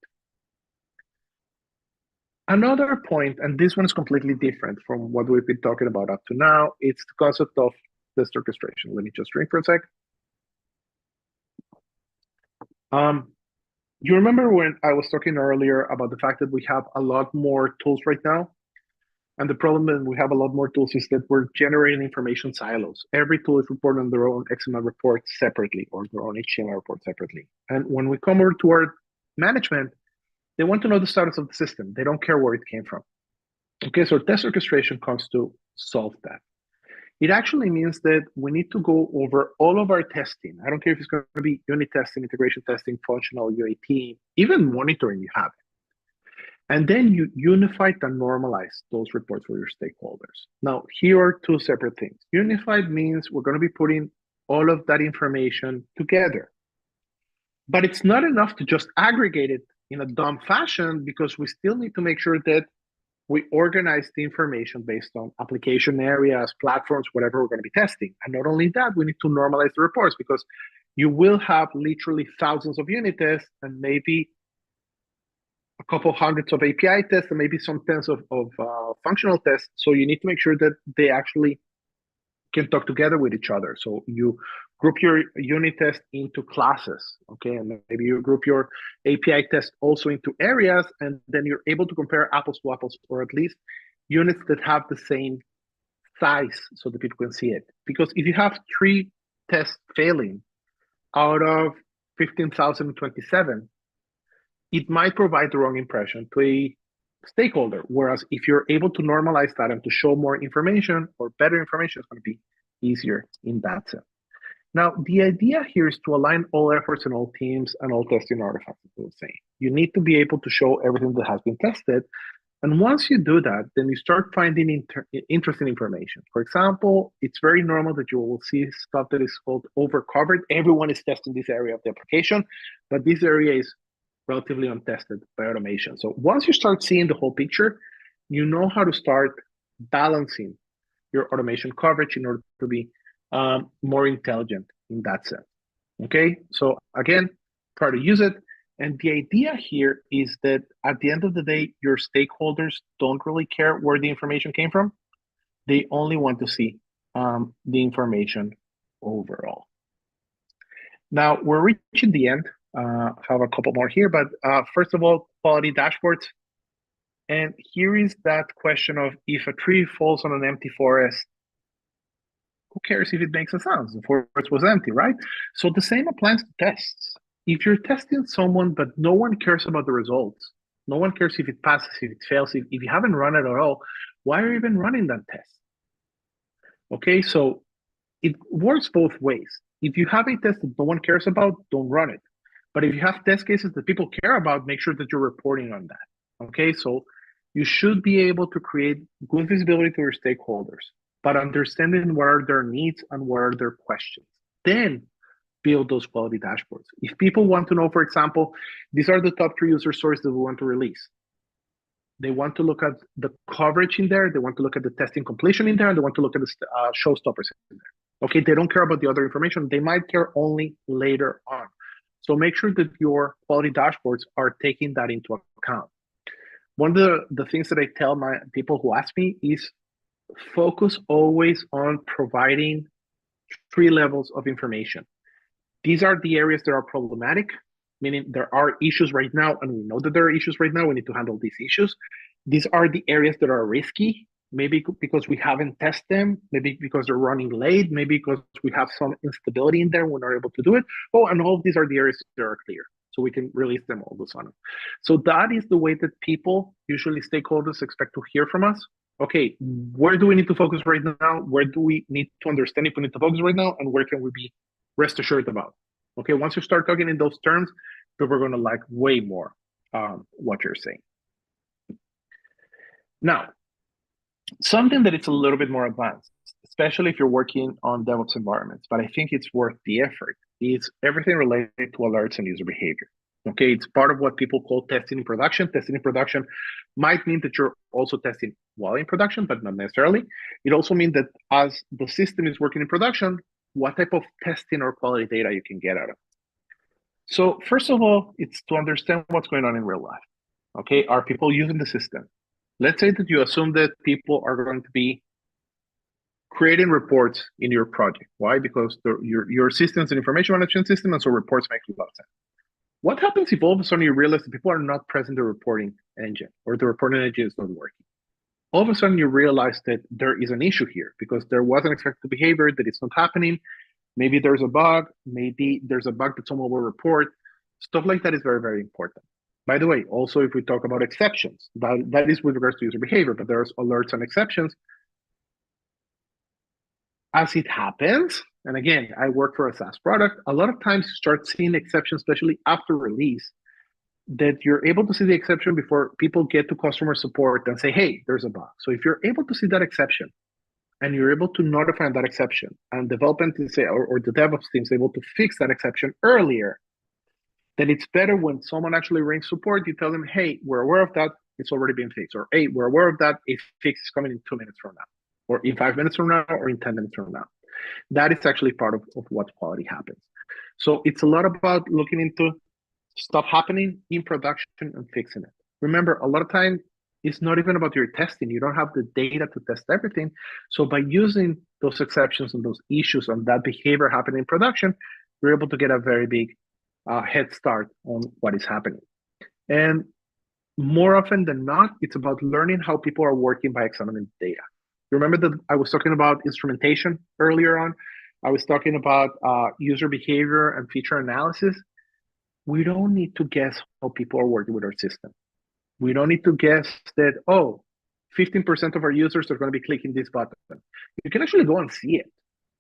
Another point, and this one is completely different from what we've been talking about up to now, it's the concept of test orchestration. Let me just drink for a sec. You remember when I was talking earlier about the fact that we have a lot more tools right now? And the problem that we have a lot more tools is that we're generating information silos. Every tool is reporting on their own XML report separately or their own HTML report separately. And when we come over to our management, they want to know the status of the system. They don't care where it came from. Okay, so test orchestration comes to solve that. It actually means that we need to go over all of our testing. I don't care if it's going to be unit testing, integration testing, functional, UAT, even monitoring you have. And then you unify and normalize those reports for your stakeholders. Now, here are two separate things. Unified means we're going to be putting all of that information together. But it's not enough to just aggregate it in a dumb fashion because we still need to make sure that we organize the information based on application areas, platforms, whatever we're going to be testing. And not only that, we need to normalize the reports because you will have literally thousands of unit tests and maybe a couple hundreds of API tests and maybe some tens of functional tests. So you need to make sure that they actually can talk together with each other. So you group your unit test into classes, okay? And maybe you group your API test also into areas, and then you're able to compare apples to apples, or at least units that have the same size so that people can see it. Because if you have 3 tests failing out of 15,027, it might provide the wrong impression to a stakeholder. Whereas if you're able to normalize that and to show more information or better information, it's going to be easier in that sense. Now, the idea here is to align all efforts and all teams and all testing artifacts, as I was saying. You need to be able to show everything that has been tested And once you do that, then you start finding interesting information. For example, it's very normal that you will see stuff that is called overcovered. Everyone is testing this area of the application, but this area is relatively untested by automation. So once you start seeing the whole picture, you know how to start balancing your automation coverage in order to be more intelligent in that sense. Okay, so again, try to use it. And the idea here is that at the end of the day, your stakeholders don't really care where the information came from. They only want to see the information overall. Now we're reaching the end. Have a couple more here, but first of all, quality dashboards. And here is that question of if a tree falls on an empty forest, who cares if it makes a sound? The forest was empty, right? So the same applies to tests. If you're testing someone, but no one cares about the results, no one cares if it passes, if it fails, if you haven't run it at all, why are you even running that test? Okay, so it works both ways. If you have a test that no one cares about, don't run it. But if you have test cases that people care about, make sure that you're reporting on that. Okay, so you should be able to create good visibility to your stakeholders, but understanding what are their needs and what are their questions. Then build those quality dashboards. If people want to know, for example, these are the top 3 user stories that we want to release. They want to look at the coverage in there, they want to look at the testing completion in there, and they want to look at the showstoppers in there. Okay, they don't care about the other information. They might care only later on. So make sure that your quality dashboards are taking that into account. One of the things that I tell my people who ask me is focus always on providing 3 levels of information. These are the areas that are problematic, meaning there are issues right now, and we know that there are issues right now. We need to handle these issues. These are the areas that are risky, maybe because we haven't tested them, maybe because they're running late, maybe because we have some instability in there, we're not able to do it. Oh, and all of these are the areas that are clear, so we can release them all of a sudden. So that is the way that people, usually stakeholders, expect to hear from us. Okay, where do we need to focus right now? Where do we need to understand if we need to focus right now? And where can we be rest assured about? Okay, once you start talking in those terms, people are going to like way more what you're saying. Now, something that it's a little bit more advanced, especially if you're working on DevOps environments, but I think it's worth the effort, is everything related to alerts and user behavior. Okay, it's part of what people call testing in production. Testing in production might mean that you're also testing while in production, but not necessarily. It also means that as the system is working in production, what type of testing or quality data you can get out of it. So first of all, it's to understand what's going on in real life. Okay, are people using the system? Let's say that you assume that people are going to be creating reports in your project. Why? Because your system is an information management system, and so reports make a lot of sense. What happens if all of a sudden you realize that people are not present in the reporting engine, or the reporting engine is not working? All of a sudden you realize that there is an issue here because there was an expected behavior that is not happening. Maybe there's a bug, maybe there's a bug that someone will report. Stuff like that is very, very important. By the way, also if we talk about exceptions, that is with regards to user behavior, but there's alerts and exceptions. As it happens, and again, I work for a SaaS product, a lot of times you start seeing exceptions, especially after release, that you're able to see the exception before people get to customer support and say, hey, there's a bug. So if you're able to see that exception, and you're able to notify that exception, and development is say, or the DevOps team is able to fix that exception earlier, then it's better when someone actually rings support, you tell them, hey, we're aware of that, it's already been fixed, or hey, we're aware of that, a fix is coming in 2 minutes from now, or in 5 minutes from now, or in 10 minutes from now. That is actually part of what quality happens. So it's a lot about looking into stuff happening in production and fixing it. Remember, a lot of time, it's not even about your testing. You don't have the data to test everything. So by using those exceptions and those issues and that behavior happening in production, you're able to get a very big head start on what is happening. And more often than not, it's about learning how people are working by examining data. You remember that I was talking about instrumentation earlier on? I was talking about user behavior and feature analysis. We don't need to guess how people are working with our system. We don't need to guess that, oh, 15% of our users are going to be clicking this button. You can actually go and see it,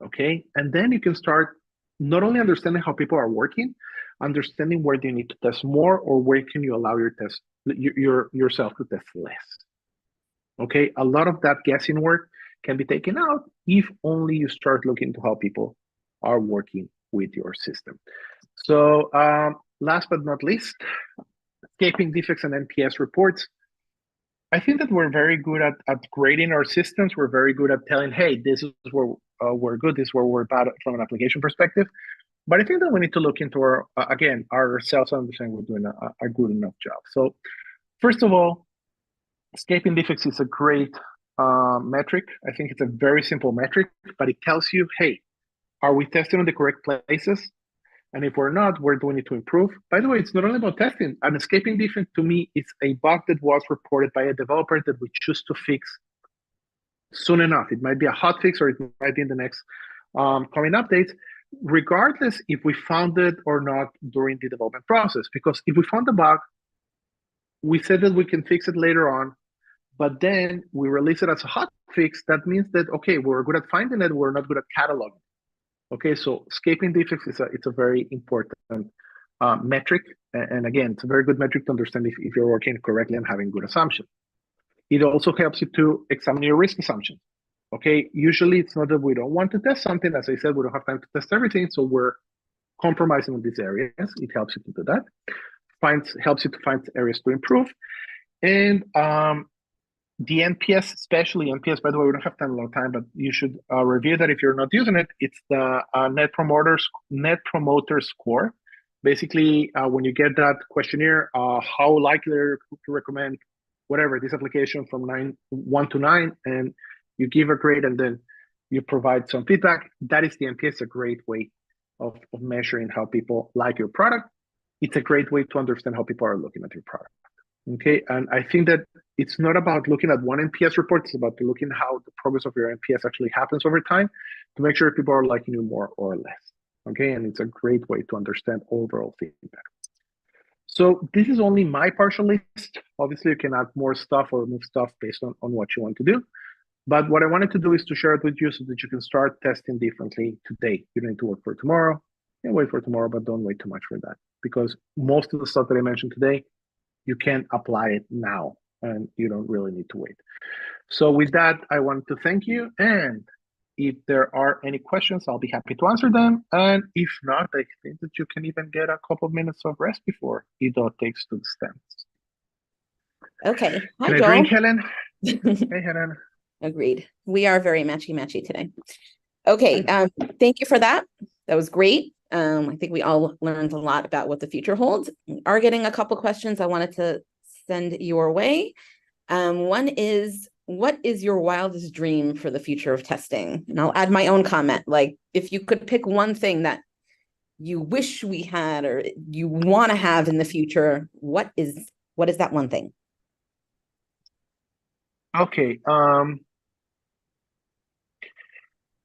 okay? And then you can start not only understanding how people are working, understanding where they need to test more or where can you allow yourself to test less. Okay, a lot of that guessing work can be taken out if only you start looking to how people are working with your system. So last but not least, escaping defects and NPS reports. I think that we're very good at grading our systems. We're very good at telling, hey, this is where we're good, this is where we're bad from an application perspective. But I think that we need to look into our, again, ourselves and understand we're doing a good enough job. So first of all, escaping defects is a great metric. I think it's a very simple metric, but it tells you, hey, are we testing in the correct places? And if we're not, where do we need to improve? By the way, it's not only about testing. An escaping defect to me is a bug that was reported by a developer that we choose to fix soon enough. It might be a hot fix or it might be in the next coming updates, regardless if we found it or not during the development process. Because if we found the bug, we said that we can fix it later on, but then we release it as a hot fix. That means that, okay, we're good at finding it, we're not good at cataloging. Okay, so escaping defects it's a very important metric. And again, it's a very good metric to understand if you're working correctly and having good assumptions. It also helps you to examine your risk assumptions. Okay, usually it's not that we don't want to test something. As I said, we don't have time to test everything, so we're compromising on these areas. It helps you to do that. Helps you to find areas to improve. And the NPS, especially NPS, by the way, we don't have time, a lot of time, but you should review that if you're not using it. It's the Net Promoter Score. Basically, when you get that questionnaire, how likely are you to recommend whatever this application from 1 to 9, and you give a grade and then you provide some feedback. That is the NPS, a great way of measuring how people like your product. It's a great way to understand how people are looking at your product. Okay, and I think that it's not about looking at one NPS report, it's about looking how the progress of your NPS actually happens over time to make sure people are liking you more or less. Okay, and it's a great way to understand overall feedback. So this is only my partial list. Obviously, you can add more stuff or remove stuff based on what you want to do. But what I wanted to do is to share it with you so that you can start testing differently today. You don't need to work for tomorrow. You can wait for tomorrow, but don't wait too much for that. Because most of the stuff that I mentioned today, you can apply it now and you don't really need to wait. So with that, I want to thank you. And if there are any questions, I'll be happy to answer them. And if not, I think that you can even get a couple of minutes of rest before Ido takes to the stands. Okay. Hi, Can I Joel. drink, Helen? Hey, Helen. Agreed. We are very matchy today. Okay. Thank you for that. That was great. I think we all learned a lot about what the future holds. We are getting a couple questions I wanted to send your way. One is, what is your wildest dream for the future of testing? And I'll add my own comment. Like, if you could pick one thing that you wish we had or you want to have in the future, what is that one thing? Okay.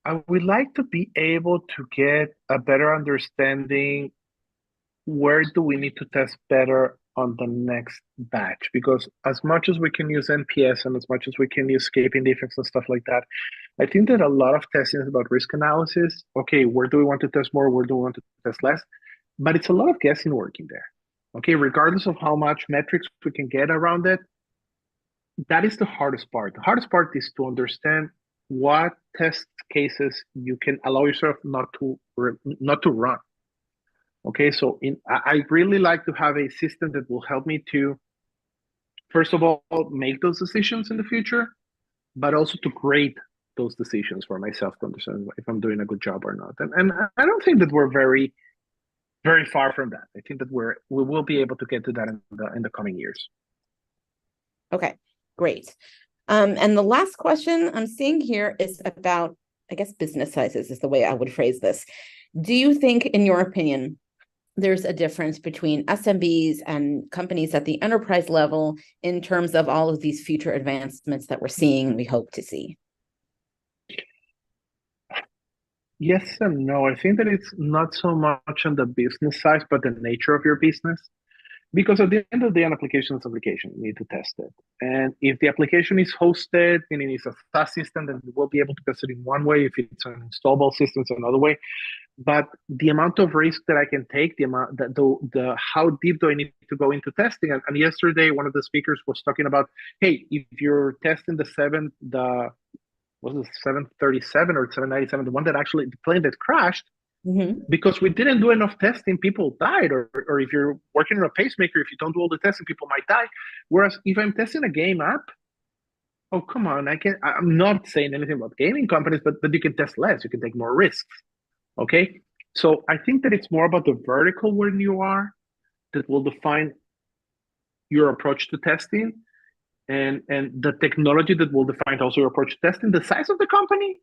I would like to be able to get a better understanding where do we need to test better on the next batch, because as much as we can use NPS and as much as we can use escaping defects and stuff like that, I think that a lot of testing is about risk analysis. Okay, where do we want to test more? Where do we want to test less? But it's a lot of guessing work in there. Okay, regardless of how much metrics we can get around it, that is the hardest part. The hardest part is to understand what test cases you can allow yourself not to run. Okay, so I really like to have a system that will help me to, first of all, make those decisions in the future, but also to grade those decisions for myself to understand if I'm doing a good job or not. And I don't think that we're very, very far from that. I think that we will be able to get to that in the coming years. Okay, great. And the last question I'm seeing here is about, I guess, business sizes is the way I would phrase this. Do you think, in your opinion, there's a difference between SMBs and companies at the enterprise level in terms of all of these future advancements that we're seeing and we hope to see? Yes and no. I think that it's not so much on the business side, but the nature of your business. Because at the end of the day, an application is application. You need to test it. And if the application is hosted, meaning it's a SaaS system, then we'll be able to test it in one way. If it's an installable system, it's another way. But the amount of risk that I can take, the amount that the how deep do I need to go into testing? And yesterday, one of the speakers was talking about, hey, if you're testing the 737 or 797, the one that actually the plane that crashed, because we didn't do enough testing, people died. Or if you're working on a pacemaker, if you don't do all the testing, people might die. Whereas if I'm testing a game app, oh come on, I'm not saying anything about gaming companies, but you can test less, you can take more risks. Okay. So I think that it's more about the vertical where you are that will define your approach to testing, and the technology that will define also your approach to testing. The size of the company,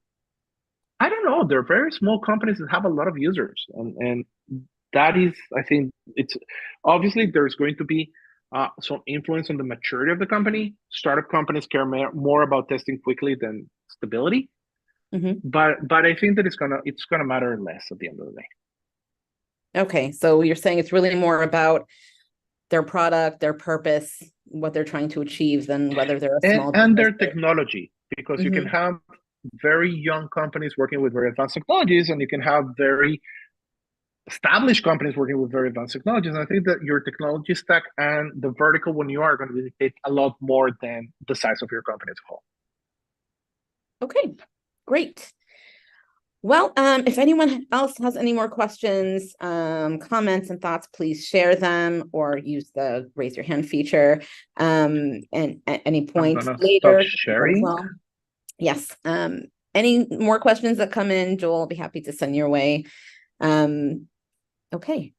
I don't know. They're very small companies that have a lot of users, and that is, I think, it's obviously there's going to be some influence on the maturity of the company. Startup companies care more about testing quickly than stability, but I think that it's gonna matter less at the end of the day. Okay, so you're saying it's really more about their product, their purpose, what they're trying to achieve, than whether they're a small and their technology, because you can have very young companies working with very advanced technologies, and you can have very established companies working with very advanced technologies. And I think that your technology stack and the vertical when you are going to dictate a lot more than the size of your company as a whole. Okay, great. Well, if anyone else has any more questions, comments, and thoughts, please share them or use the raise your hand feature. And at any point later, sharing. Well. Yes. Any more questions that come in, Joel, I'll be happy to send your way. Okay. Okay.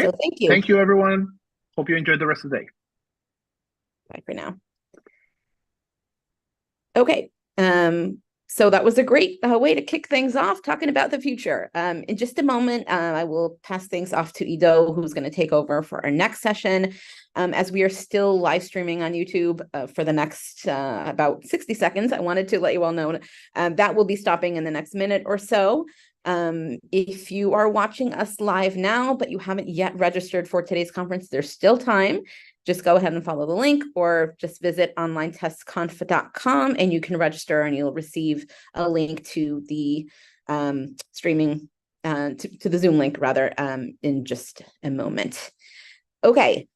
So thank you. Thank you, everyone. Hope you enjoyed the rest of the day. Bye for now. Okay. So that was a great way to kick things off, talking about the future. In just a moment, I will pass things off to Ido, who's going to take over for our next session. As we are still live streaming on YouTube for the next about 60 seconds, I wanted to let you all know that will be stopping in the next minute or so. If you are watching us live now, but you haven't yet registered for today's conference, there's still time. Just go ahead and follow the link, or just visit OnlineTestConf.com and you can register, and you'll receive a link to the streaming, to the Zoom link rather, in just a moment. Okay.